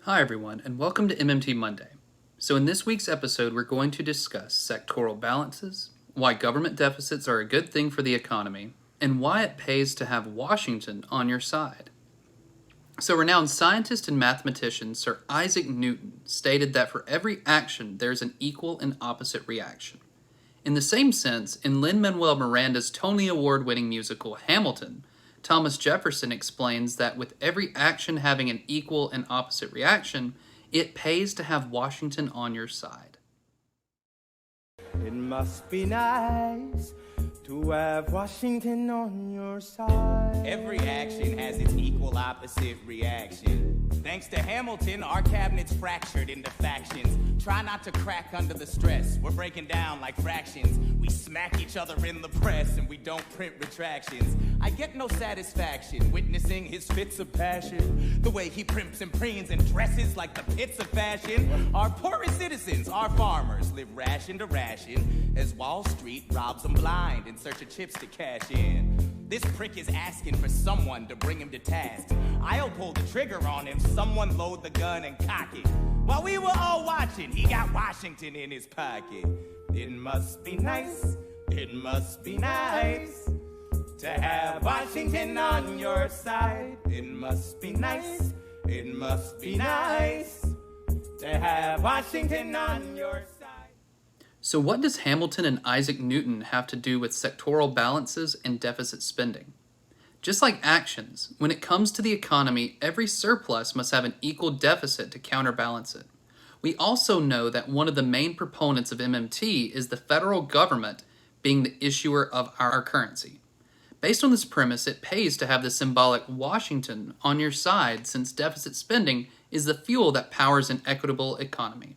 Hi everyone, and welcome to MMT Monday. So in this week's episode, we're going to discuss sectoral balances, why government deficits are a good thing for the economy, and why it pays to have Washington on your side. So renowned scientist and mathematician Sir Isaac Newton stated that for every action, there's an equal and opposite reaction. In the same sense, in Lin-Manuel Miranda's Tony Award-winning musical Hamilton, Thomas Jefferson explains that with every action having an equal and opposite reaction, it pays to have Washington on your side. It must be nice to have Washington on your side. Every action has its equal opposite reaction. Thanks to Hamilton, our cabinet's fractured into factions. Try not to crack under the stress. We're breaking down like fractions. We smack each other in the press and we don't print retractions. I get no satisfaction witnessing his fits of passion. The way he primps and preens and dresses like the pits of fashion. Our poorest citizens, our farmers, live ration to ration as Wall Street robs them blind in search of chips to cash in. This prick is asking for someone to bring him to task. I'll pull the trigger on him, someone load the gun and cock it. While we were all watching, he got Washington in his pocket. It must be nice, it must be nice to have Washington on your side. It must be nice, it must be nice to have Washington on your side. So what does Hamilton and Isaac Newton have to do with sectoral balances and deficit spending? Just like actions, when it comes to the economy, every surplus must have an equal deficit to counterbalance it. We also know that one of the main proponents of MMT is the federal government being the issuer of our currency. Based on this premise, it pays to have the symbolic Washington on your side, since deficit spending is the fuel that powers an equitable economy.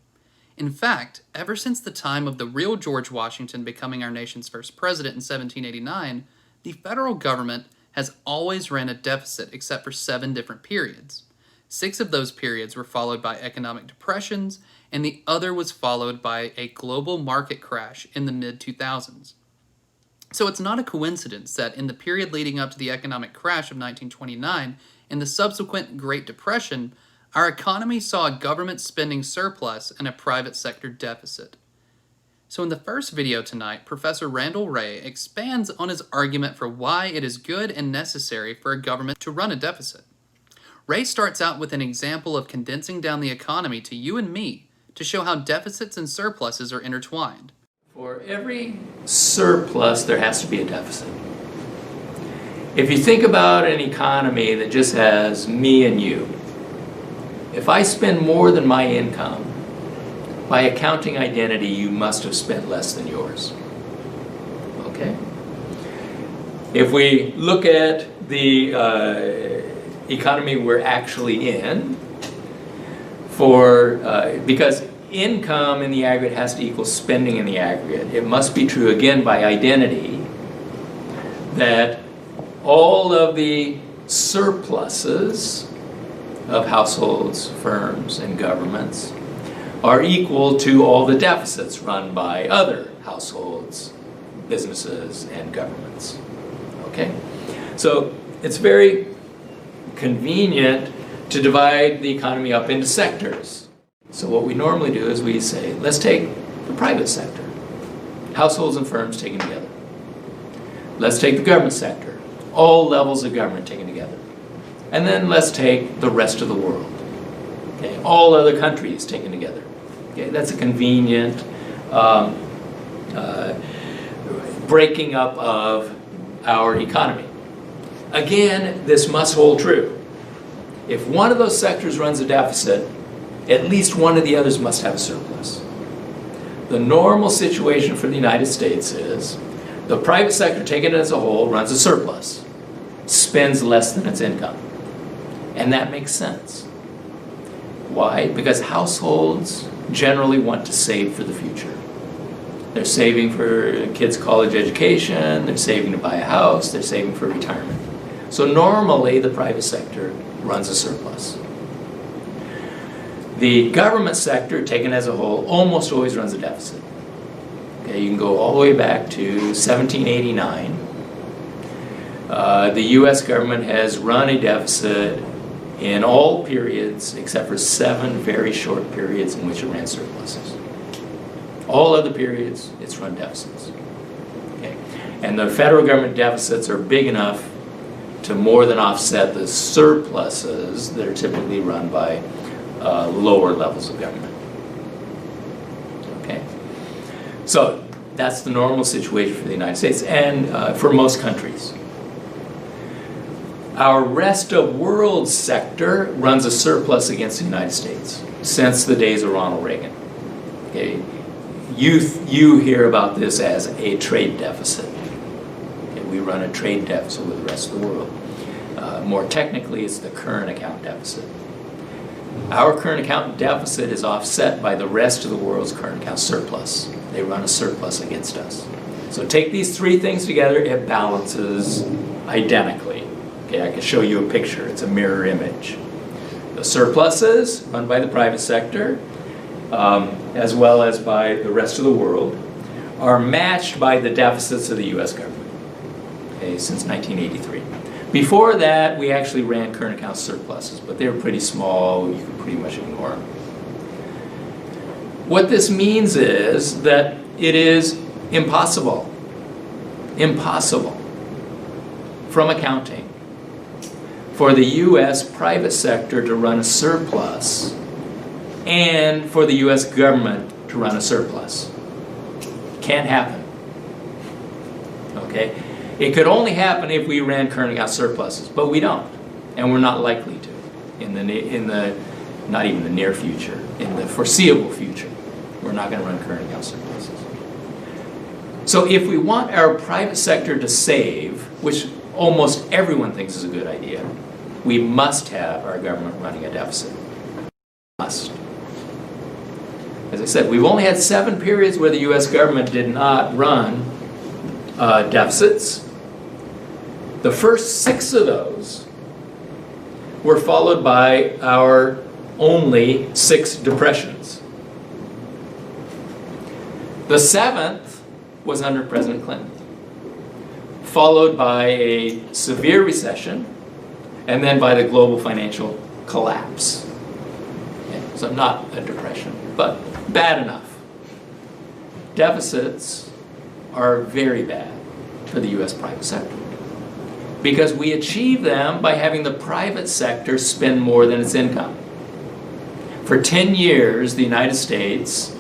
In fact, ever since the time of the real George Washington becoming our nation's first president in 1789, the federal government has always ran a deficit except for 7 different periods. 6 of those periods were followed by economic depressions, and the other was followed by a global market crash in the mid-2000s. So it's not a coincidence that in the period leading up to the economic crash of 1929 and the subsequent Great Depression, our economy saw a government spending surplus and a private sector deficit. So in the first video tonight, Professor Randall Wray expands on his argument for why it is good and necessary for a government to run a deficit. Wray starts out with an example of condensing down the economy to you and me to show how deficits and surpluses are intertwined. For every surplus, there has to be a deficit. If you think about an economy that just has me and you, if I spend more than my income, by accounting identity, you must have spent less than yours. Okay? If we look at the economy we're actually in, because income in the aggregate has to equal spending in the aggregate, it must be true, again, by identity, that all of the surpluses of households, firms, and governments are equal to all the deficits run by other households, businesses, and governments. Okay? So it's very convenient to divide the economy up into sectors. So what we normally do is we say, let's take the private sector, households and firms taken together. Let's take the government sector, all levels of government taken together. And then let's take the rest of the world, okay? All other countries taken together. Okay? That's a convenient breaking up of our economy. Again, this must hold true. If one of those sectors runs a deficit, at least one of the others must have a surplus. The normal situation for the United States is the private sector taken as a whole runs a surplus, spends less than its income. And that makes sense. Why? Because households generally want to save for the future. They're saving for kids' college education, they're saving to buy a house, they're saving for retirement. So normally the private sector runs a surplus. The government sector, taken as a whole, almost always runs a deficit. Okay, you can go all the way back to 1789. The U.S. government has run a deficit in all periods except for 7 very short periods in which it ran surpluses. All other periods, it's run deficits. Okay? And the federal government deficits are big enough to more than offset the surpluses that are typically run by lower levels of government. Okay? So that's the normal situation for the United States and for most countries. Our rest of world sector runs a surplus against the United States since the days of Ronald Reagan. Okay? You hear about this as a trade deficit. Okay? We run a trade deficit with the rest of the world. More technically, it's the current account deficit. Our current account deficit is offset by the rest of the world's current account surplus. They run a surplus against us. So take these 3 things together, it balances identically. Okay, I can show you a picture. It's a mirror image. The surpluses run by the private sector, as well as by the rest of the world, are matched by the deficits of the U.S. government, okay, since 1983. Before that, we actually ran current account surpluses, but they were pretty small. You could pretty much ignore them. What this means is that it is impossible from accounting for the U.S. private sector to run a surplus and for the U.S. government to run a surplus. Can't happen. Okay? It could only happen if we ran current account surpluses, but we don't, and we're not likely to in the not even the near future, in the foreseeable future. We're not going to run current account surpluses. So if we want our private sector to save, which almost everyone thinks is a good idea, we must have our government running a deficit. Must. As I said, we've only had 7 periods where the U.S. government did not run deficits. The first 6 of those were followed by our only 6 depressions. The 7th was under President Clinton, followed by a severe recession, and then by the global financial collapse. Okay, so not a depression, but bad enough. Deficits are very bad for the U.S. private sector because we achieve them by having the private sector spend more than its income. For 10 years, the United States,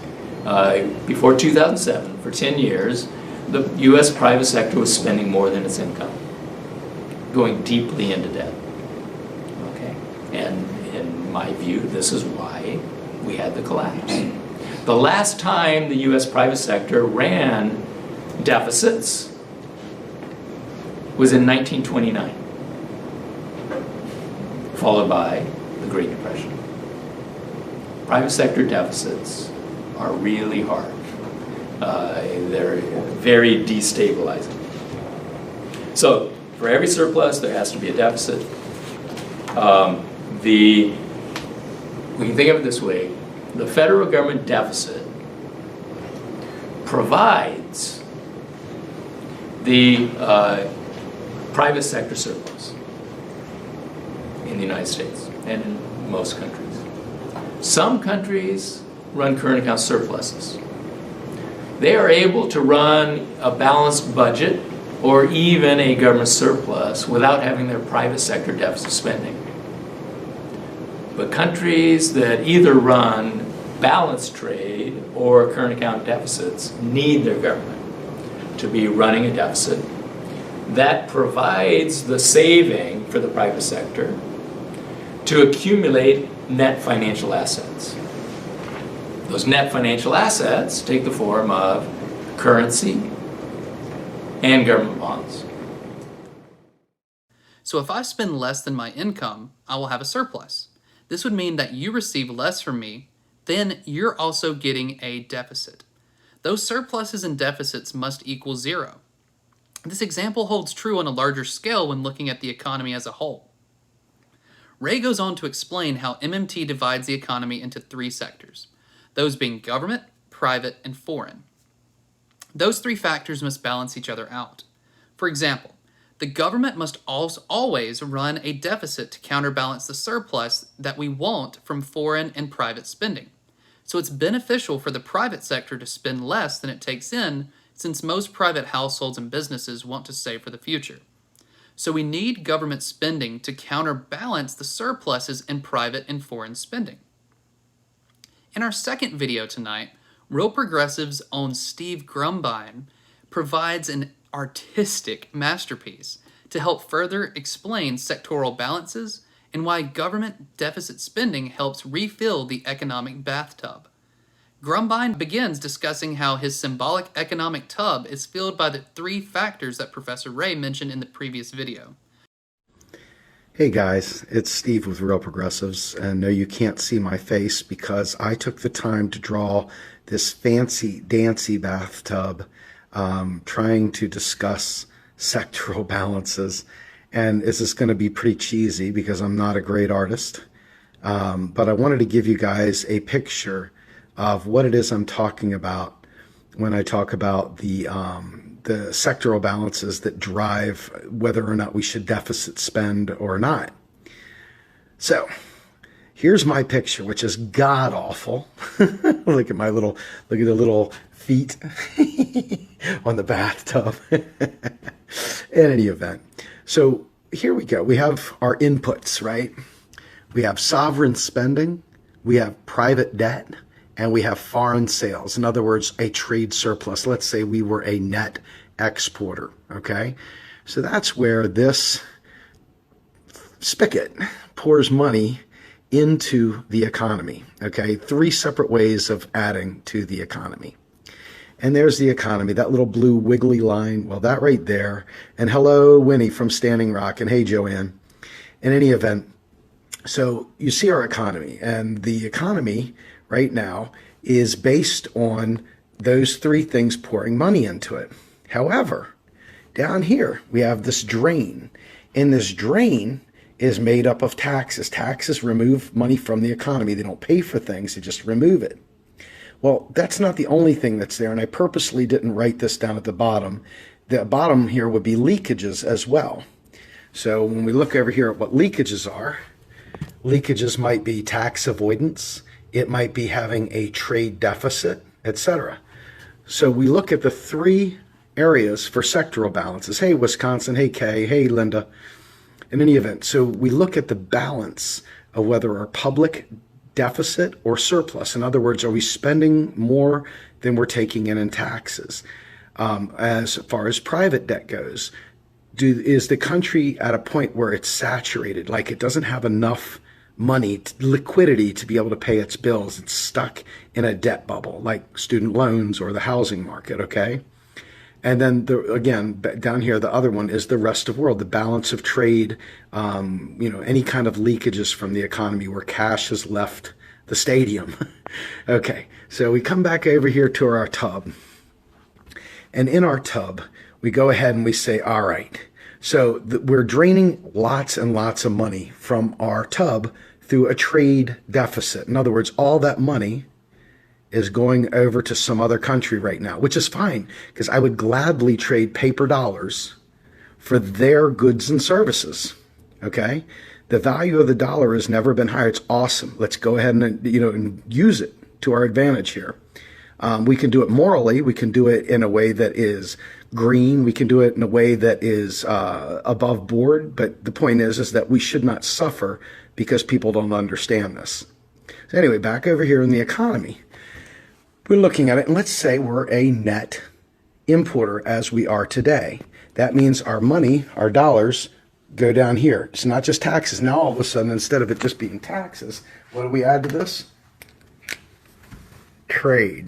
before 2007, for 10 years, the U.S. private sector was spending more than its income, going deeply into debt. Okay? And in my view, this is why we had the collapse. The last time the U.S. private sector ran deficits was in 1929, followed by the Great Depression. Private sector deficits are really hard. They're very destabilizing. So for every surplus, there has to be a deficit. We can think of it this way. The federal government deficit provides the private sector surplus in the United States and in most countries. Some countries run current account surpluses. They are able to run a balanced budget or even a government surplus without having their private sector deficit spending. But countries that either run balanced trade or current account deficits need their government to be running a deficit that provides the saving for the private sector to accumulate net financial assets. Those net financial assets take the form of currency and government bonds. So if I spend less than my income, I will have a surplus. This would mean that you receive less from me, then you're also getting a deficit. Those surpluses and deficits must equal 0. This example holds true on a larger scale when looking at the economy as a whole. Wray goes on to explain how MMT divides the economy into 3 sectors, those being government, private, and foreign. Those 3 factors must balance each other out. For example, The government must also always run a deficit to counterbalance the surplus that we want from foreign and private spending. So it's beneficial for the private sector to spend less than it takes in, since most private households and businesses want to save for the future. So we need government spending to counterbalance the surpluses in private and foreign spending. In our second video tonight, Real Progressive's own Steve Grumbine provides an artistic masterpiece to help further explain sectoral balances and why government deficit spending helps refill the economic bathtub. Grumbine begins discussing how his symbolic economic tub is filled by the three factors that Professor Wray mentioned in the previous video. Hey guys, it's Steve with Real Progressives, and no, you can't see my face because I took the time to draw this fancy dancy bathtub trying to discuss sectoral balances, and this is going to be pretty cheesy because I'm not a great artist, but I wanted to give you guys a picture of what it is I'm talking about when I talk about the sectoral balances that drive whether or not we should deficit spend or not. So here's my picture, which is god awful. Look at the little feet on the bathtub. In any event, so here we go. We have our inputs, right? We have sovereign spending, we have private debt, and we have foreign sales. In other words, a trade surplus. Let's say we were a net exporter, okay? So that's where this spigot pours money into the economy, okay? Three separate ways of adding to the economy. And there's the economy, that little blue wiggly line, well, that right there. And hello, Winnie from Standing Rock, and hey, Joanne. In any event, so you see our economy, and the economy right now is based on those three things pouring money into it. However, down here, we have this drain, and this drain is made up of taxes. Taxes remove money from the economy. They don't pay for things, they just remove it. Well, that's not the only thing that's there, and I purposely didn't write this down at the bottom. The bottom here would be leakages as well. So when we look over here at what leakages are, leakages might be tax avoidance, it might be having a trade deficit, etc. So we look at the three areas for sectoral balances. Hey, Wisconsin, hey, Kay, hey, Linda. In any event, so we look at the balance of whether our public deficit or surplus. In other words, are we spending more than we're taking in taxes? As far as private debt goes, is the country at a point where it's saturated, like it doesn't have enough money, liquidity to be able to pay its bills? It's stuck in a debt bubble, like student loans or the housing market, okay? And then, again, down here, the other one is the rest of the world, the balance of trade, any kind of leakages from the economy where cash has left the stadium. Okay, so we come back over here to our tub. And in our tub, we go ahead and we say, all right, so we're draining lots and lots of money from our tub through a trade deficit. In other words, all that money is going over to some other country right now, which is fine, because I would gladly trade paper dollars for their goods and services, okay? The value of the dollar has never been higher. It's awesome. Let's go ahead and use it to our advantage here. We can do it morally. We can do it in a way that is green. We can do it in a way that is above board. But the point is that we should not suffer because people don't understand this. So anyway, back over here in the economy, we're looking at it, and let's say we're a net importer as we are today. That means our money, our dollars, go down here. It's not just taxes. Now all of a sudden, instead of it just being taxes, what do we add to this? Trade.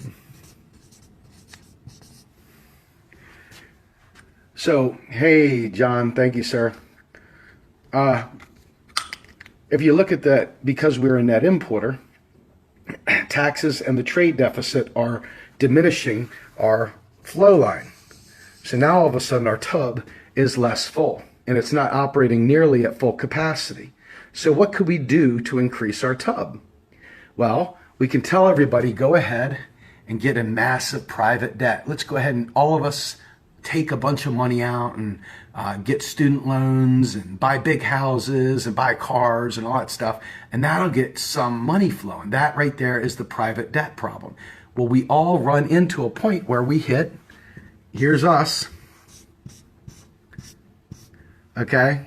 So, hey, John, thank you, sir. If you look at that, because we're a net importer, taxes and the trade deficit are diminishing our flow line. So now all of a sudden our tub is less full, and it's not operating nearly at full capacity. So what could we do to increase our tub? Well, we can tell everybody, go ahead and get a massive private debt. Let's go ahead and all of us take a bunch of money out and get student loans and buy big houses and buy cars and all that stuff, and that'll get some money flowing. That right there is the private debt problem. Well, we all run into a point where we hit, here's us, okay?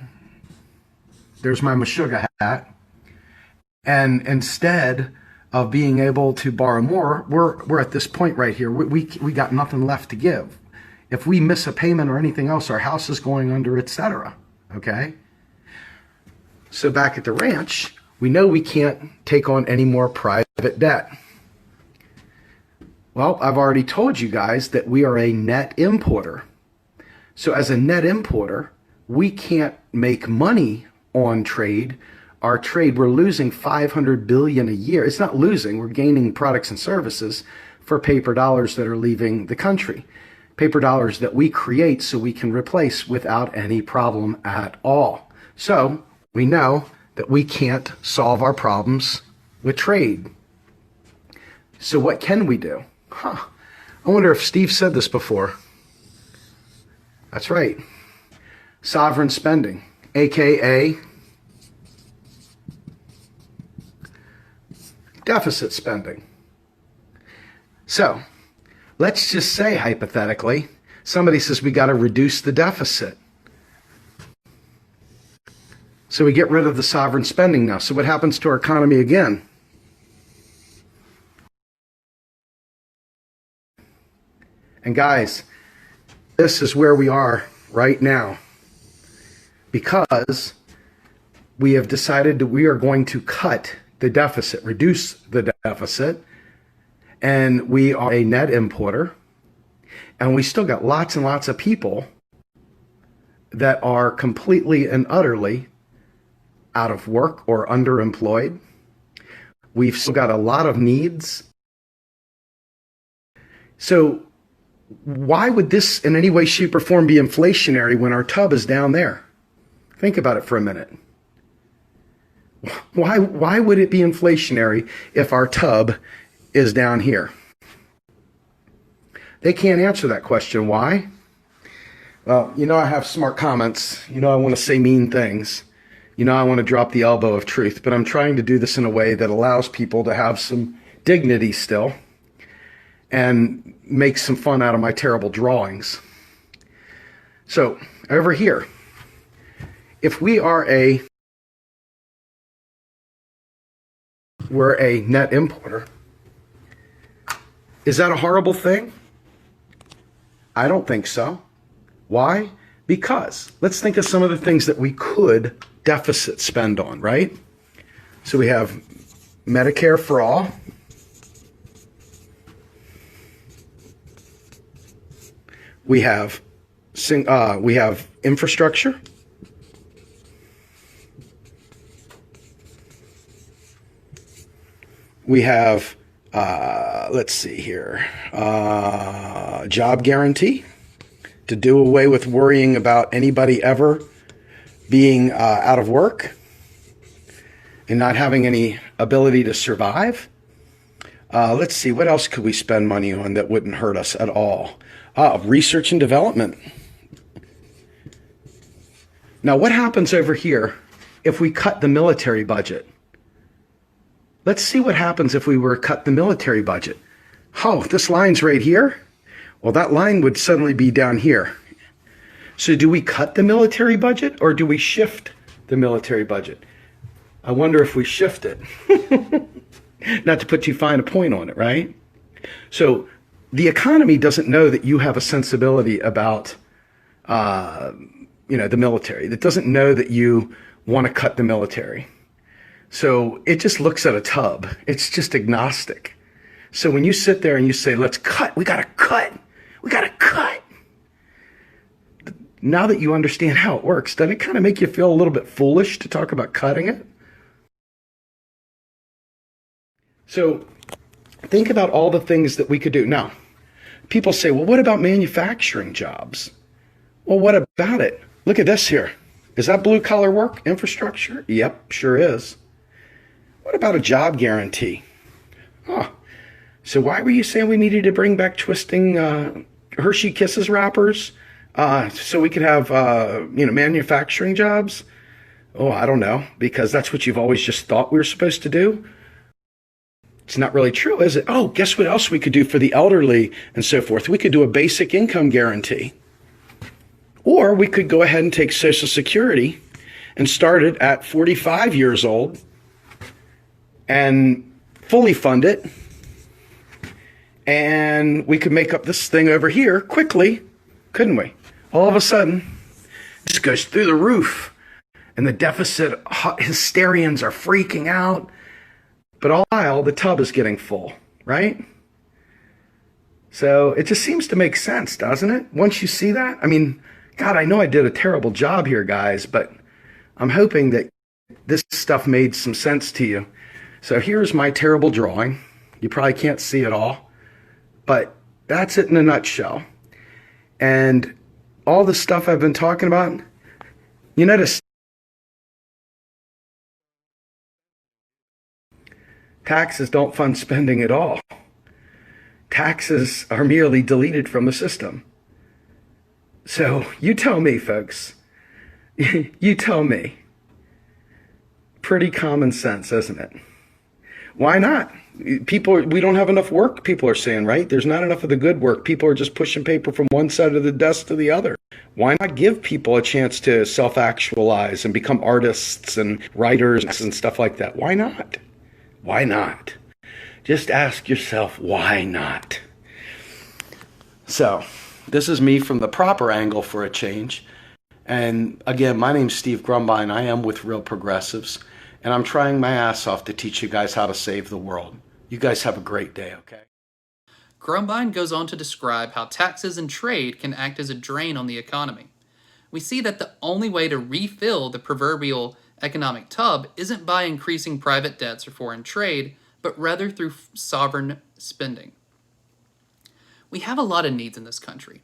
There's my Meshuggah hat. And instead of being able to borrow more, we're at this point right here. We got nothing left to give. If we miss a payment or anything else, our house is going under, etc. Okay? So back at the ranch, we know we can't take on any more private debt. Well, I've already told you guys that we are a net importer. So as a net importer, we can't make money on trade. Our trade, we're losing $500 billion a year. It's not losing, we're gaining products and services for paper dollars that are leaving the country. Paper dollars that we create so we can replace without any problem at all. So we know that we can't solve our problems with trade. So what can we do? I wonder if Steve said this before. That's right. Sovereign spending, aka deficit spending. So let's just say, hypothetically, somebody says we got to reduce the deficit. So we get rid of the sovereign spending now. So what happens to our economy again? And guys, this is where we are right now, because we have decided that we are going to cut the deficit, reduce the deficit, and we are a net importer, and we still got lots and lots of people that are completely and utterly out of work or underemployed. We've still got a lot of needs. So why would this in any way, shape, or form be inflationary when our tub is down there? Think about it for a minute. Why would it be inflationary if our tub is down here? They can't answer that question. Why? Well, you know I have smart comments. You know I want to say mean things. You know I want to drop the elbow of truth, but I'm trying to do this in a way that allows people to have some dignity still and make some fun out of my terrible drawings. So, over here, if we're a net importer, is that a horrible thing? I don't think so. Why? Because let's think of some of the things that we could deficit spend on, right? So we have Medicare for all. We have infrastructure. We have, let's see here, job guarantee, to do away with worrying about anybody ever being out of work and not having any ability to survive. Let's see, what else could we spend money on that wouldn't hurt us at all? Research and development. Now, what happens over here if we cut the military budget? Let's see what happens if we were to cut the military budget. Oh, this line's right here? Well, that line would suddenly be down here. So do we cut the military budget or do we shift the military budget? I wonder if we shift it. Not to put too fine a point on it, right? So the economy doesn't know that you have a sensibility about, the military. It doesn't know that you want to cut the military. So it just looks at a tub. It's just agnostic. So when you sit there and you say, let's cut, we got to cut. Now that you understand how it works, doesn't it kind of make you feel a little bit foolish to talk about cutting it? So think about all the things that we could do. Now, people say, well, what about manufacturing jobs? Well, what about it? Look at this here. Is that blue collar work? Infrastructure? Yep, sure is. What about a job guarantee? Oh, so why were you saying we needed to bring back twisting Hershey Kisses wrappers, So we could have, manufacturing jobs? Oh, I don't know, because that's what you've always just thought we were supposed to do. It's not really true, is it? Oh, guess what else we could do for the elderly and so forth? We could do a basic income guarantee. Or we could go ahead and take Social Security and start it at 45 years old and fully fund it. And we could make up this thing over here quickly, couldn't we? All of a sudden, it just goes through the roof. And the deficit hysterians are freaking out. But all the while, the tub is getting full, right? So it just seems to make sense, doesn't it? Once you see that, I mean, God, I know I did a terrible job here, guys, but I'm hoping that this stuff made some sense to you. So here's my terrible drawing. You probably can't see it all, but that's it in a nutshell. And all the stuff I've been talking about, you notice taxes don't fund spending at all. Taxes are merely deleted from the system. So you tell me, folks. You tell me. Pretty common sense, isn't it? Why not? We don't have enough work, people are saying, right? There's not enough of the good work. People are just pushing paper from one side of the desk to the other. Why not give people a chance to self-actualize and become artists and writers and stuff like that? Why not? Why not? Just ask yourself, why not? So, this is me from the proper angle for a change. And again, my name's Steve Grumbine. I am with Real Progressives. And I'm trying my ass off to teach you guys how to save the world. You guys have a great day, okay? Grumbine goes on to describe how taxes and trade can act as a drain on the economy. We see that the only way to refill the proverbial economic tub isn't by increasing private debts or foreign trade, but rather through sovereign spending. We have a lot of needs in this country.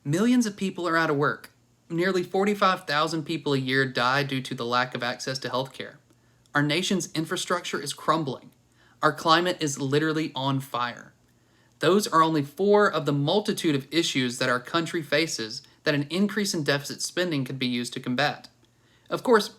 Millions of people are out of work. Nearly 45,000 people a year die due to the lack of access to health care. Our nation's infrastructure is crumbling. Our climate is literally on fire. Those are only 4 of the multitude of issues that our country faces that an increase in deficit spending could be used to combat. Of course,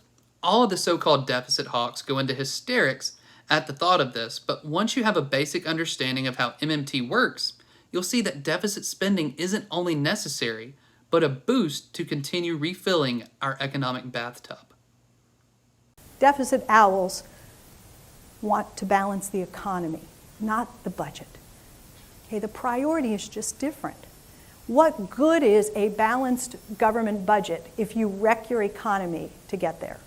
all of the so-called deficit hawks go into hysterics at the thought of this, but once you have a basic understanding of how MMT works, you'll see that deficit spending isn't only necessary, but a boost to continue refilling our economic bathtub. Deficit owls want to balance the economy, not the budget. Okay, the priority is just different. What good is a balanced government budget if you wreck your economy to get there?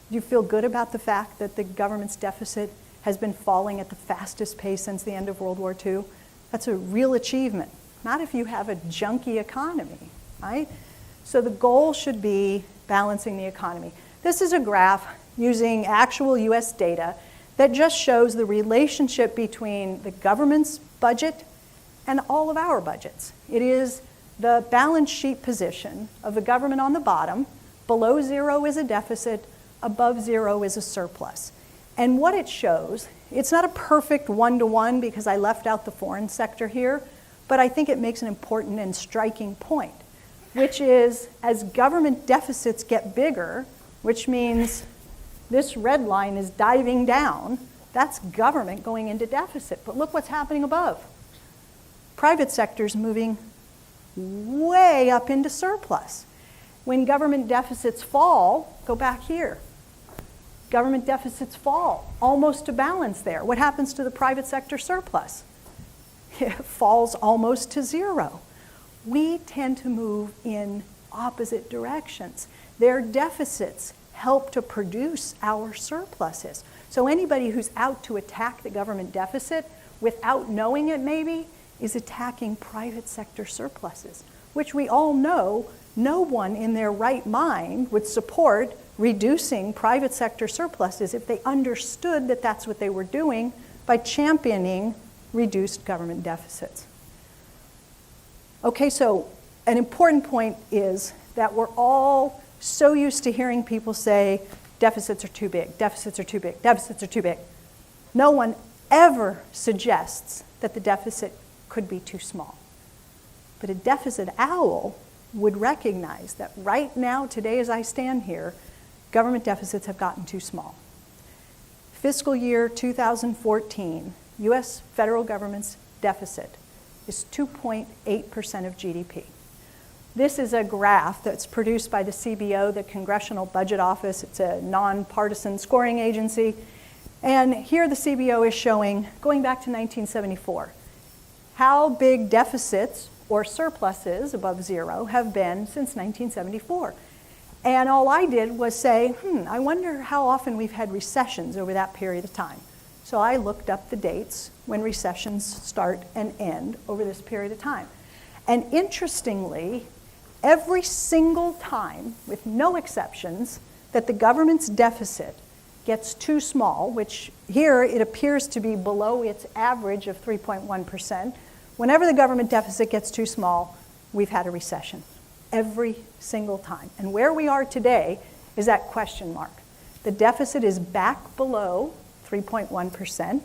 Do you feel good about the fact that the government's deficit has been falling at the fastest pace since the end of World War II? That's a real achievement. Not if you have a junky economy, right? So the goal should be balancing the economy. This is a graph using actual US data that just shows the relationship between the government's budget and all of our budgets. It is the balance sheet position of the government on the bottom. Below 0 is a deficit, above 0 is a surplus. And what it shows, it's not a perfect one-to-one because I left out the foreign sector here, but I think it makes an important and striking point, which is as government deficits get bigger, which means this red line is diving down, that's government going into deficit. But look what's happening above. Private sector's moving way up into surplus. When government deficits fall, go back here. Government deficits fall, almost to balance there. What happens to the private sector surplus? It falls almost to 0. We tend to move in opposite directions. Their deficits help to produce our surpluses. So anybody who's out to attack the government deficit without knowing it maybe is attacking private sector surpluses, which we all know no one in their right mind would support reducing private sector surpluses if they understood that that's what they were doing by championing reduced government deficits. Okay, so an important point is that we're all so used to hearing people say, deficits are too big, deficits are too big, deficits are too big. No one ever suggests that the deficit could be too small. But a deficit owl would recognize that right now, today as I stand here, government deficits have gotten too small. Fiscal year 2014, US federal government's deficit is 2.8% of GDP. This is a graph that's produced by the CBO, the Congressional Budget Office. It's a nonpartisan scoring agency. And here the CBO is showing, going back to 1974, how big deficits or surpluses above zero have been since 1974. And all I did was say, I wonder how often we've had recessions over that period of time. So I looked up the dates when recessions start and end over this period of time. And interestingly, every single time, with no exceptions, that the government's deficit gets too small, which here it appears to be below its average of 3.1%, whenever the government deficit gets too small, we've had a recession. Every single time. And where we are today is that question mark. The deficit is back below 3.1%,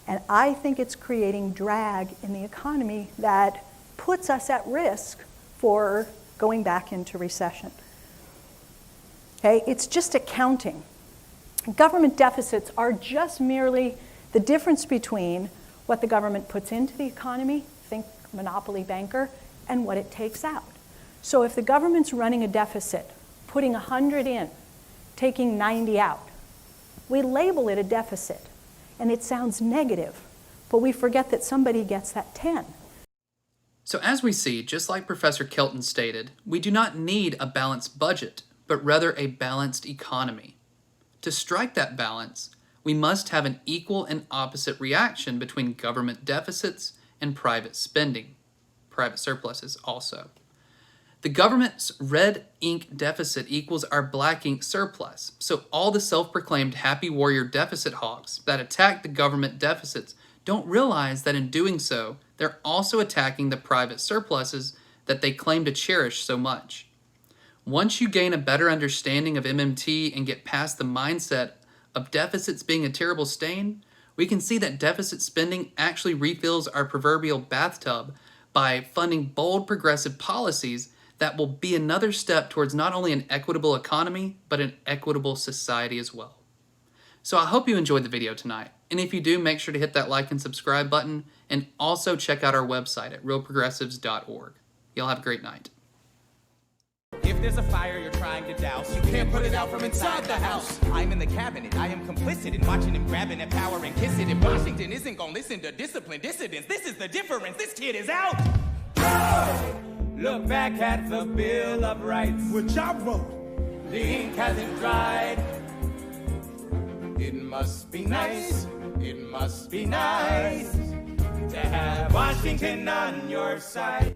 and I think it's creating drag in the economy that puts us at risk for going back into recession. Okay, it's just accounting. Government deficits are just merely the difference between what the government puts into the economy, think monopoly banker, and what it takes out. So if the government's running a deficit, putting 100 in, taking 90 out, we label it a deficit, and it sounds negative, but we forget that somebody gets that 10. So as we see, just like Professor Kelton stated, we do not need a balanced budget, but rather a balanced economy. To strike that balance, we must have an equal and opposite reaction between government deficits and private spending, private surpluses also. The government's red ink deficit equals our black ink surplus, so all the self-proclaimed happy warrior deficit hawks that attack the government deficits don't realize that in doing so, they're also attacking the private surpluses that they claim to cherish so much. Once you gain a better understanding of MMT and get past the mindset of deficits being a terrible stain, we can see that deficit spending actually refills our proverbial bathtub by funding bold progressive policies that will be another step towards not only an equitable economy, but an equitable society as well. So I hope you enjoyed the video tonight. And if you do, make sure to hit that like and subscribe button, and also check out our website at realprogressives.org. Y'all have a great night. If there's a fire you're trying to douse, you can't put it out from inside the house. I'm in the cabinet, I am complicit in watching him grabbing at power and kiss it. If Washington isn't gonna listen to disciplined dissidents, this is the difference, this kid is out. Look back at the Bill of Rights, which I wrote. The ink hasn't dried. It must be nice, it must be nice to have Washington on your side.